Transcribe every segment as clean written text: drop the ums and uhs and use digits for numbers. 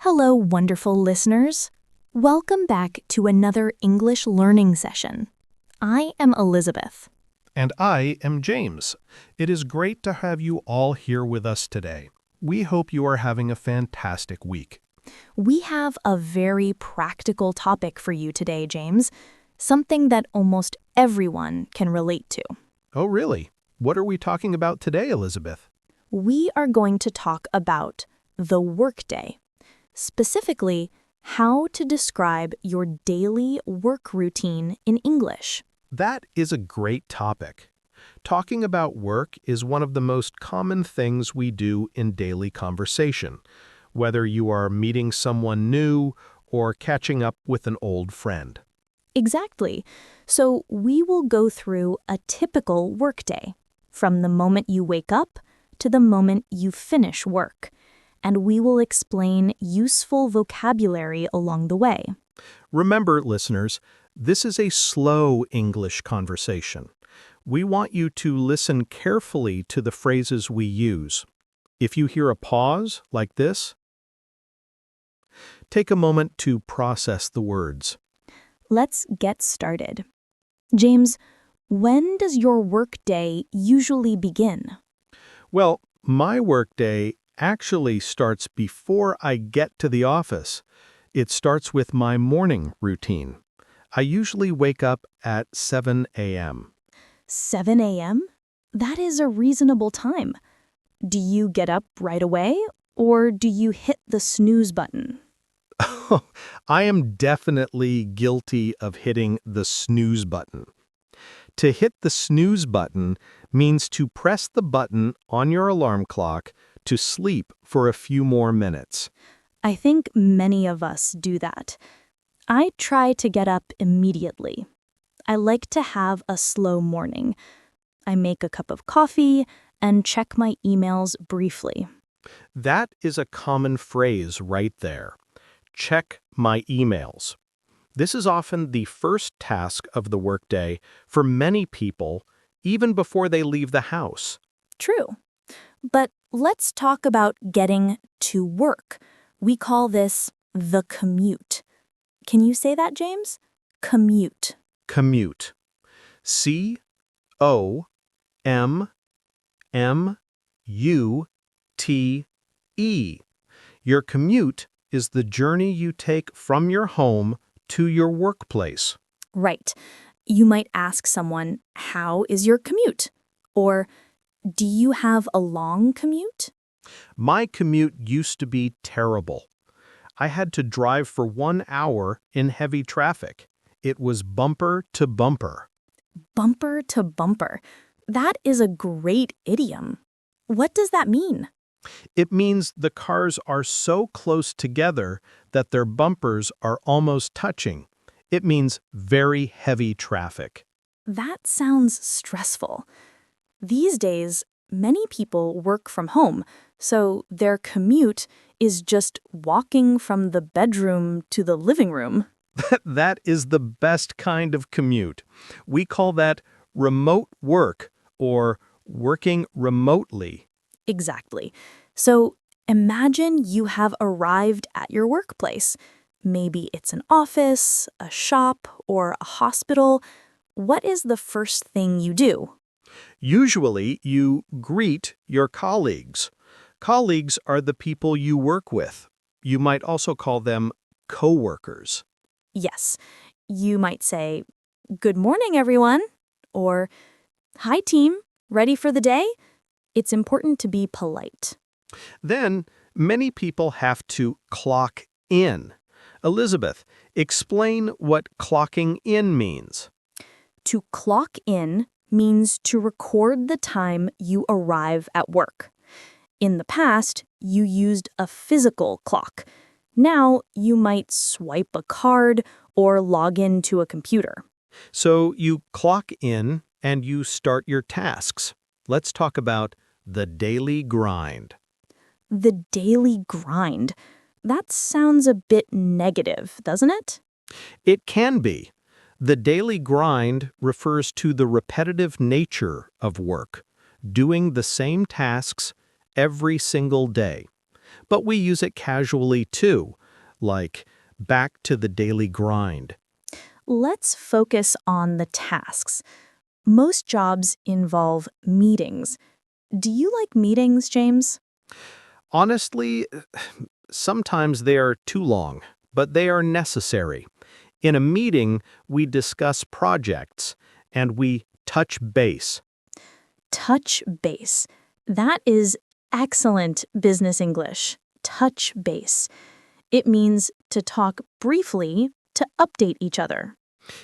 Hello, wonderful listeners. Welcome back to another English learning session. I am Elizabeth. And I am James. It is great to have you all here with us today. We hope you are having a fantastic week. We have a very practical topic for you today, James, something that almost everyone can relate to. Oh, really? What are we talking about today, Elizabeth? We are going to talk about the workday. Specifically, how to describe your daily work routine in English. That is a great topic. Talking about work is one of the most common things we do in daily conversation, whether you are meeting someone new or catching up with an old friend. Exactly. So we will go through a typical workday, from the moment you wake up to the moment you finish work. And we will explain useful vocabulary along the way. Remember, listeners, this is a slow English conversation. We want you to listen carefully to the phrases we use. If you hear a pause, like this, take a moment to process the words. Let's get started. James, when does your workday usually begin? Well, my workday actually starts before I get to the office. It starts with my morning routine. I usually wake up at 7 a.m. 7 a.m.? That is a reasonable time. Do you get up right away, or do you hit the snooze button? I am definitely guilty of hitting the snooze button. To hit the snooze button means to press the button on your alarm clock to sleep for a few more minutes. I think many of us do that. I try to get up immediately. I like to have a slow morning. I make a cup of coffee and check my emails briefly. That is a common phrase right there. Check my emails. This is often the first task of the workday for many people, even before they leave the house. True. But let's talk about getting to work. We call this the commute. Can you say that, James? Commute. Commute. C-O-M-M-U-T-E. Your commute is the journey you take from your home to your workplace. Right. You might ask someone, how is your commute? Or, do you have a long commute? My commute used to be terrible. I had to drive for 1 hour in heavy traffic. It was bumper to bumper. Bumper to bumper. That is a great idiom. What does that mean? It means the cars are so close together that their bumpers are almost touching. It means very heavy traffic. That sounds stressful. These days, many people work from home, so their commute is just walking from the bedroom to the living room. That is the best kind of commute. We call that remote work or working remotely. Exactly. So imagine you have arrived at your workplace. Maybe it's an office, a shop, or a hospital. What is the first thing you do? Usually, you greet your colleagues. Colleagues are the people you work with. You might also call them coworkers. Yes, you might say, "Good morning, everyone," or "Hi, team, ready for the day?" It's important to be polite. Then, many people have to clock in. Elizabeth, explain what clocking in means. To clock in means to record the time you arrive at work. In the past, you used a physical clock. Now, you might swipe a card or log into a computer. So you clock in and you start your tasks. Let's talk about the daily grind. The daily grind. That sounds a bit negative, doesn't it? It can be. The daily grind refers to the repetitive nature of work, doing the same tasks every single day. but we use it casually too, like back to the daily grind. Let's focus on the tasks. Most jobs involve meetings. Do you like meetings, James? Honestly, sometimes they are too long, but they are necessary. In a meeting, we discuss projects and we touch base. Touch base. That is excellent business English. Touch base. It means to talk briefly to update each other.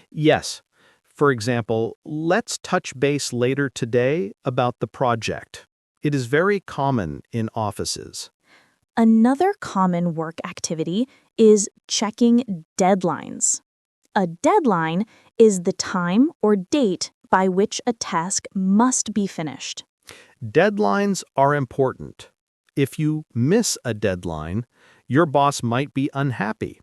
Yes. For example, let's touch base later today about the project. It is very common in offices. Another common work activity is checking deadlines. A deadline is the time or date by which a task must be finished. Deadlines are important. If you miss a deadline, your boss might be unhappy.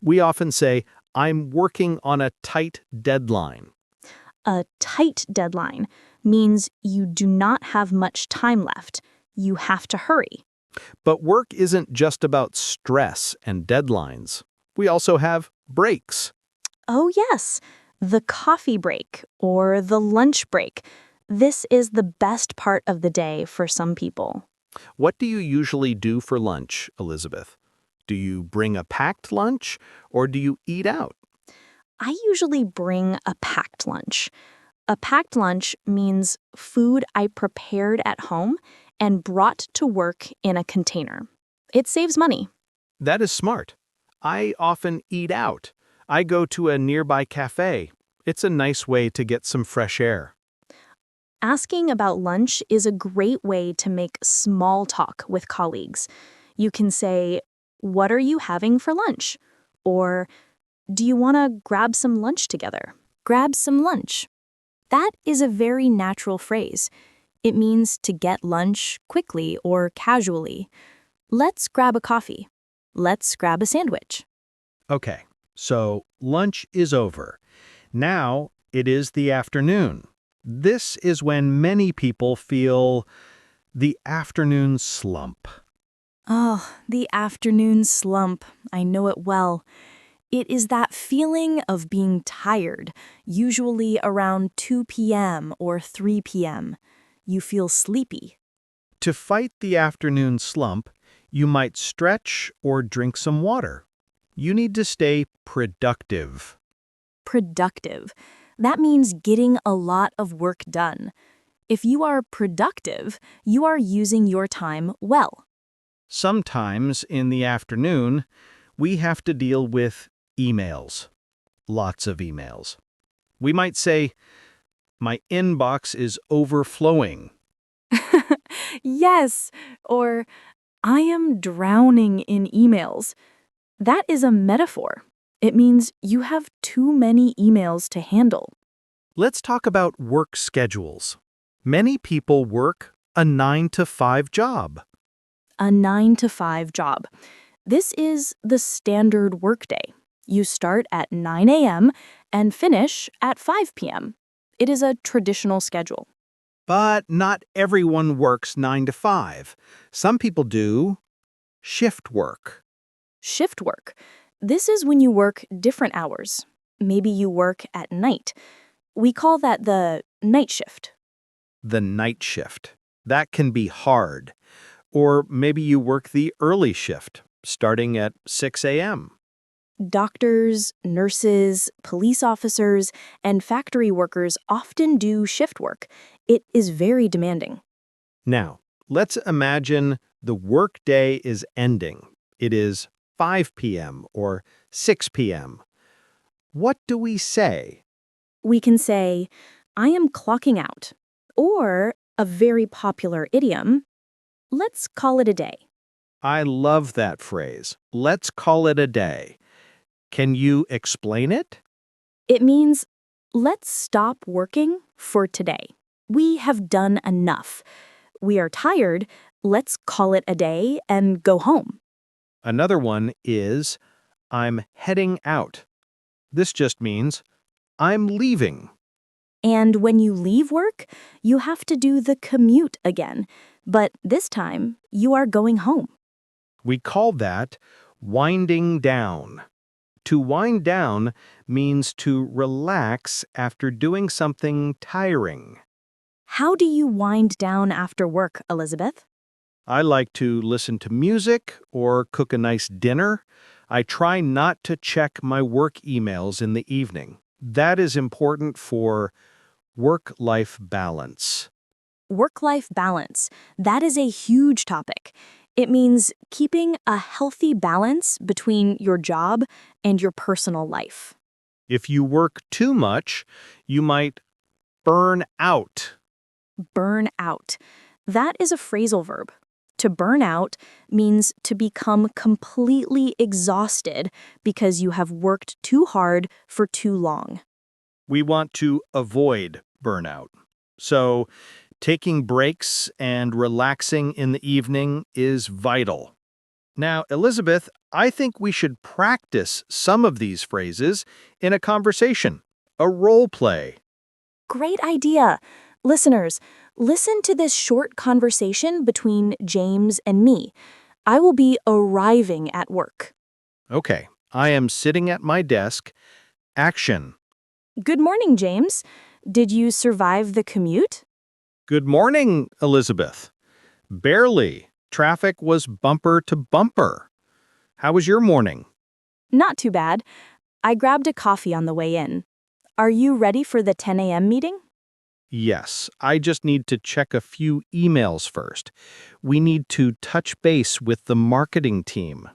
We often say, I'm working on a tight deadline. A tight deadline means you do not have much time left. You have to hurry. But work isn't just about stress and deadlines. We also have breaks. Oh, yes, the coffee break or the lunch break. This is the best part of the day for some people. What do you usually do for lunch, Elizabeth? Do you bring a packed lunch or do you eat out? I usually bring a packed lunch. A packed lunch means food I prepared at home and brought to work in a container. It saves money. That is smart. I often eat out. I go to a nearby cafe. It's a nice way to get some fresh air. Asking about lunch is a great way to make small talk with colleagues. You can say, "What are you having for lunch?" Or, "Do you want to grab some lunch together?" Grab some lunch. That is a very natural phrase. It means to get lunch quickly or casually. Let's grab a coffee. Let's grab a sandwich. Okay, so lunch is over. Now it is the afternoon. This is when many people feel the afternoon slump. Oh, the afternoon slump. I know it well. It is that feeling of being tired, usually around 2 p.m. or 3 p.m. You feel sleepy. To fight the afternoon slump, you might stretch or drink some water. You need to stay productive. Productive. That means getting a lot of work done. If you are productive, you are using your time well. Sometimes in the afternoon, we have to deal with emails. Lots of emails. We might say, my inbox is overflowing. Yes, or I am drowning in emails. That is a metaphor. It means you have too many emails to handle. Let's talk about work schedules. Many people work a 9-to-5 job. A 9 to 5 job. This is the standard workday. You start at 9 a.m. and finish at 5 p.m. It is a traditional schedule. But not everyone works 9 to 5. Some people do shift work. Shift work. This is when you work different hours. Maybe you work at night. We call that the night shift. The night shift. That can be hard. Or maybe you work the early shift, starting at 6 a.m. Doctors, nurses, police officers, and factory workers often do shift work. It is very demanding. Now, let's imagine the workday is ending. It is 5 p.m. or 6 p.m. What do we say? We can say, I am clocking out. Or a very popular idiom, let's call it a day. I love that phrase. Let's call it a day. Can you explain it? It means, let's stop working for today. We have done enough. We are tired. Let's call it a day and go home. Another one is, I'm heading out. This just means, I'm leaving. And when you leave work, you have to do the commute again. But this time, you are going home. We call that winding down. To wind down means to relax after doing something tiring. How do you wind down after work, Elizabeth? I like to listen to music or cook a nice dinner. I try not to check my work emails in the evening. That is important for work-life balance. Work-life balance. That is a huge topic. It means keeping a healthy balance between your job and your personal life. If you work too much, you might burn out. Burn out. That is a phrasal verb. To burn out means to become completely exhausted because you have worked too hard for too long. We want to avoid burnout. So, taking breaks and relaxing in the evening is vital. Now, Elizabeth, I think we should practice some of these phrases in a conversation, a role play. Great idea. Listeners, listen to this short conversation between James and me. I will be arriving at work. Okay, I am sitting at my desk. Action. Good morning, James. Did you survive the commute? Good morning, Elizabeth. Barely. Traffic was bumper to bumper. How was your morning? Not too bad. I grabbed a coffee on the way in. Are you ready for the 10 a.m. meeting? Yes, I just need to check a few emails first. We need to touch base with the marketing team.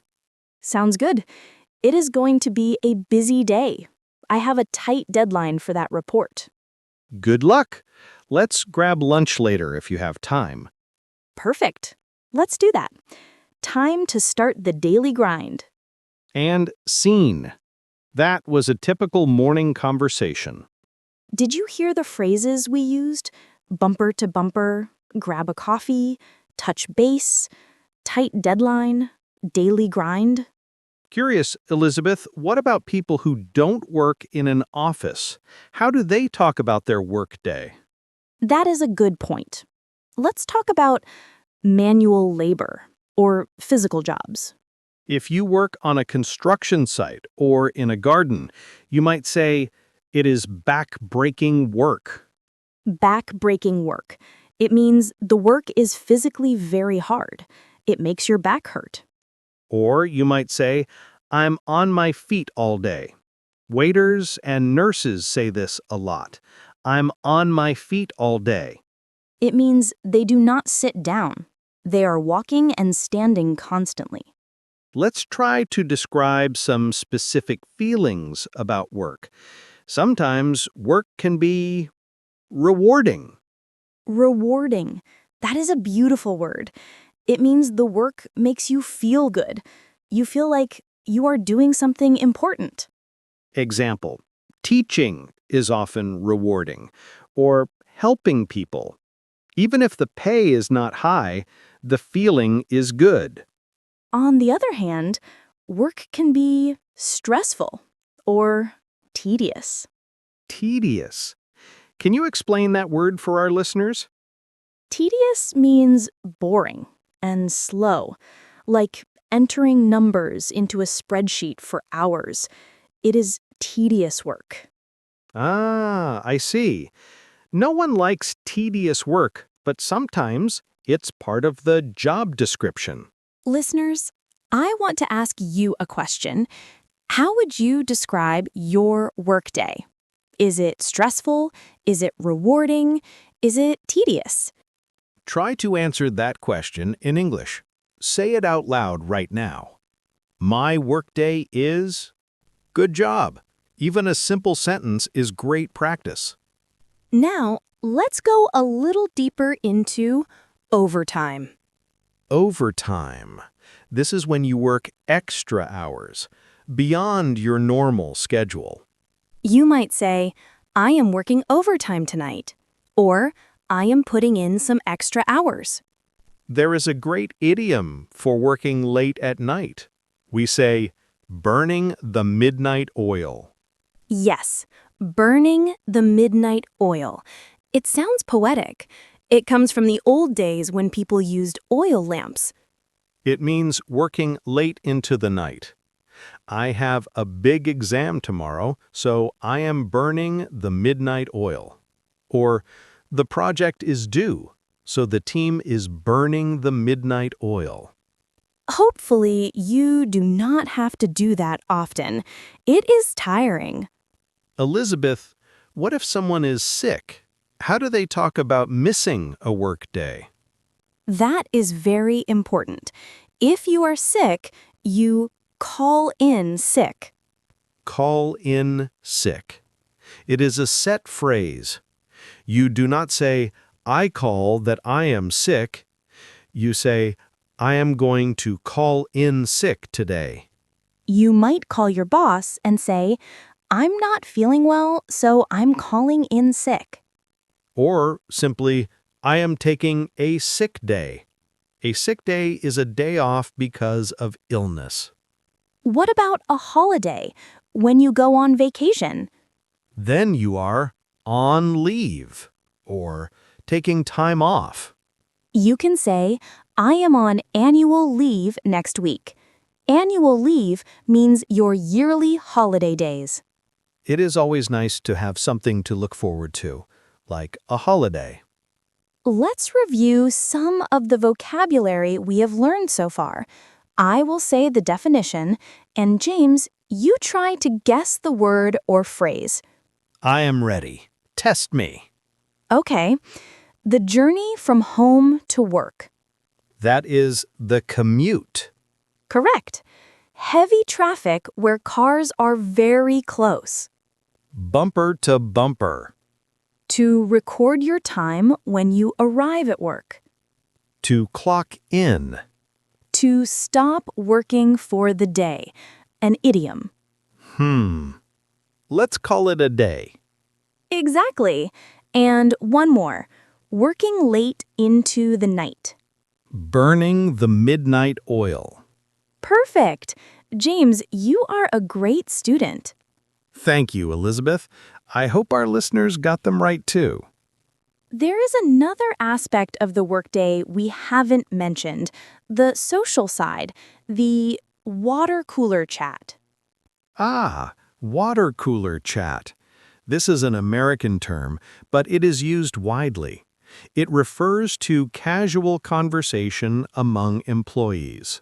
Sounds good. It is going to be a busy day. I have a tight deadline for that report. Good luck. Let's grab lunch later if you have time. Perfect. Let's do that. Time to start the daily grind. And scene. That was a typical morning conversation. Did you hear the phrases we used? Bumper to bumper, grab a coffee, touch base, tight deadline, daily grind. Curious, Elizabeth, what about people who don't work in an office? How do they talk about their workday? That is a good point. Let's talk about manual labor or physical jobs. If you work on a construction site or in a garden, you might say, it is back-breaking work. Back-breaking work. It means the work is physically very hard. It makes your back hurt. Or you might say, I'm on my feet all day. Waiters and nurses say this a lot. I'm on my feet all day. It means they do not sit down. They are walking and standing constantly. Let's try to describe some specific feelings about work. Sometimes work can be rewarding. Rewarding. That is a beautiful word. It means the work makes you feel good. You feel like you are doing something important. Example, teaching is often rewarding, or helping people. Even if the pay is not high, the feeling is good. On the other hand, work can be stressful or tedious. Tedious. Can you explain that word for our listeners? Tedious means boring and slow, like entering numbers into a spreadsheet for hours. It is tedious work. Ah, I see. No one likes tedious work, but sometimes it's part of the job description. Listeners, I want to ask you a question. How would you describe your workday? Is it stressful? Is it rewarding? Is it tedious? Try to answer that question in English. Say it out loud right now. My workday is... Good job. Even a simple sentence is great practice. Now, let's go a little deeper into overtime. Overtime. This is when you work extra hours, beyond your normal schedule. You might say, I am working overtime tonight, or I am putting in some extra hours. There is a great idiom for working late at night. We say, burning the midnight oil. Yes, burning the midnight oil. It sounds poetic. It comes from the old days when people used oil lamps. It means working late into the night. I have a big exam tomorrow, so I am burning the midnight oil. Or, the project is due, so the team is burning the midnight oil. Hopefully, you do not have to do that often. It is tiring. Elizabeth, what if someone is sick? How do they talk about missing a work day? That is very important. If you are sick, you call in sick. Call in sick. It is a set phrase. You do not say, I call that I am sick. You say, I am going to call in sick today. You might call your boss and say, I'm not feeling well, so I'm calling in sick. Or simply, I am taking a sick day. A sick day is a day off because of illness. What about a holiday, when you go on vacation? Then you are on leave or taking time off. You can say, I am on annual leave next week. Annual leave means your yearly holiday days. It is always nice to have something to look forward to, like a holiday. Let's review some of the vocabulary we have learned so far. I will say the definition, and James, you try to guess the word or phrase. I am ready. Test me. Okay. The journey from home to work. That is the commute. Correct. Heavy traffic where cars are very close. Bumper to bumper. To record your time when you arrive at work. To clock in. To stop working for the day. An idiom. Let's call it a day. Exactly. And one more. Working late into the night. Burning the midnight oil. Perfect. James, you are a great student. Thank you, Elizabeth. I hope our listeners got them right too. There is another aspect of the workday we haven't mentioned, the social side, the water cooler chat. Ah, water cooler chat. This is an American term, but it is used widely. It refers to casual conversation among employees.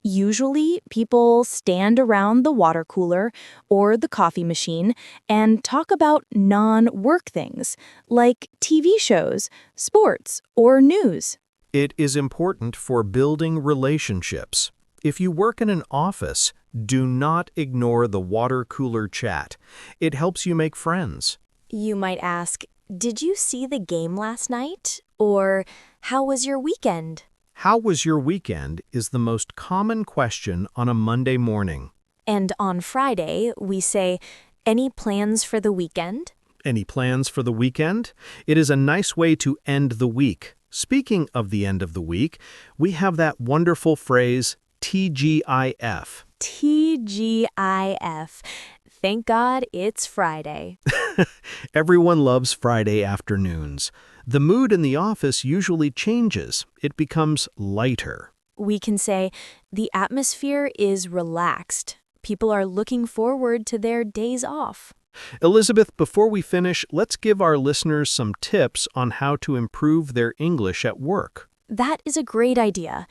Usually, people stand around the water cooler or the coffee machine and talk about non-work things, like TV shows, sports, or news. It is important for building relationships. If you work in an office, do not ignore the water cooler chat. It helps you make friends. You might ask, did you see the game last night? Or how was your weekend? How was your weekend is the most common question on a Monday morning. And on Friday, we say, any plans for the weekend? Any plans for the weekend? It is a nice way to end the week. Speaking of the end of the week, we have that wonderful phrase, TGIF. TGIF. Thank God it's Friday. Everyone loves Friday afternoons. The mood in the office usually changes. It becomes lighter. We can say, the atmosphere is relaxed. People are looking forward to their days off. Elizabeth, before we finish, let's give our listeners some tips on how to improve their English at work. That is a great idea.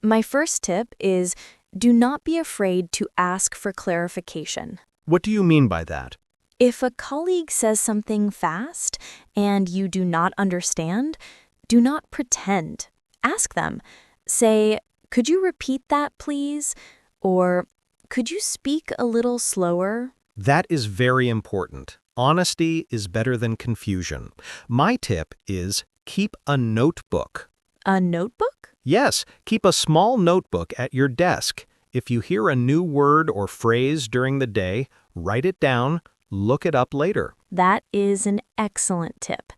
My first tip is, do not be afraid to ask for clarification. What do you mean by that? If a colleague says something fast and you do not understand, do not pretend. Ask them. Say, could you repeat that, please? Or, could you speak a little slower? That is very important. Honesty is better than confusion. My tip is keep a notebook. A notebook? Yes, keep a small notebook at your desk. If you hear a new word or phrase during the day, write it down. Look it up later. That is an excellent tip.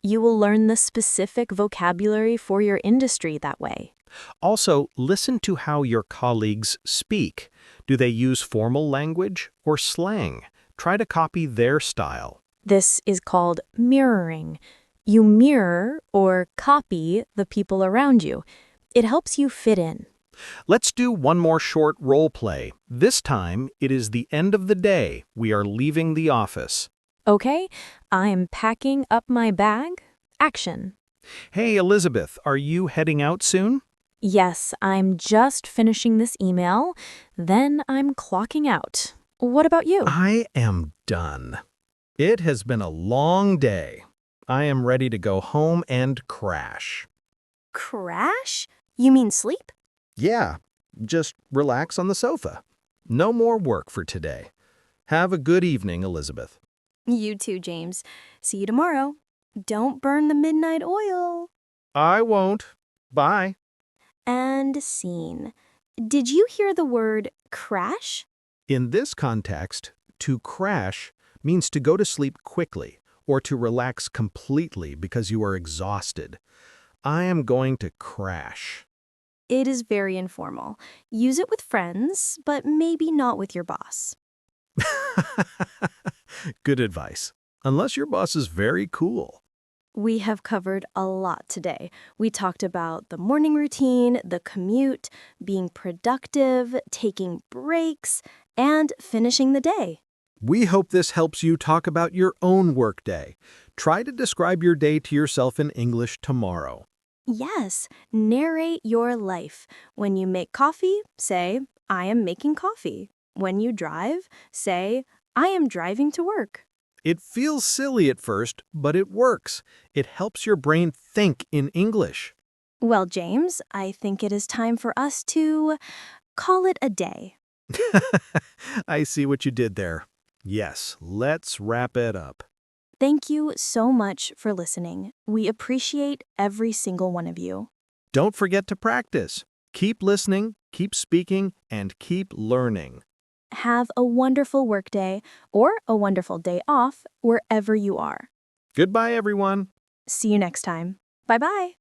You will learn the specific vocabulary for your industry that way. Also, listen to how your colleagues speak. Do they use formal language or slang? Try to copy their style. This is called mirroring. You mirror or copy the people around you. It helps you fit in. Let's do one more short role play. This time, it is the end of the day. We are leaving the office. Okay, I'm packing up my bag. Action. Hey, Elizabeth, are you heading out soon? Yes, I'm just finishing this email, then I'm clocking out. What about you? I am done. It has been a long day. I am ready to go home and crash. Crash? You mean sleep? Yeah, just relax on the sofa. No more work for today. Have a good evening, Elizabeth. You too, James. See you tomorrow. Don't burn the midnight oil. I won't. Bye. And scene. Did you hear the word crash? In this context, to crash means to go to sleep quickly or to relax completely because you are exhausted. I am going to crash. It is very informal. Use it with friends, but maybe not with your boss. Good advice. Unless your boss is very cool. We have covered a lot today. We talked about the morning routine, the commute, being productive, taking breaks, and finishing the day. We hope this helps you talk about your own workday. Try to describe your day to yourself in English tomorrow. Yes, narrate your life. When you make coffee, say, I am making coffee. When you drive, say, I am driving to work. It feels silly at first, but it works. It helps your brain think in English. Well, James, I think it is time for us to call it a day. I see what you did there. Yes, let's wrap it up. Thank you so much for listening. We appreciate every single one of you. Don't forget to practice. Keep listening, keep speaking, and keep learning. Have a wonderful workday or a wonderful day off wherever you are. Goodbye, everyone. See you next time. Bye-bye.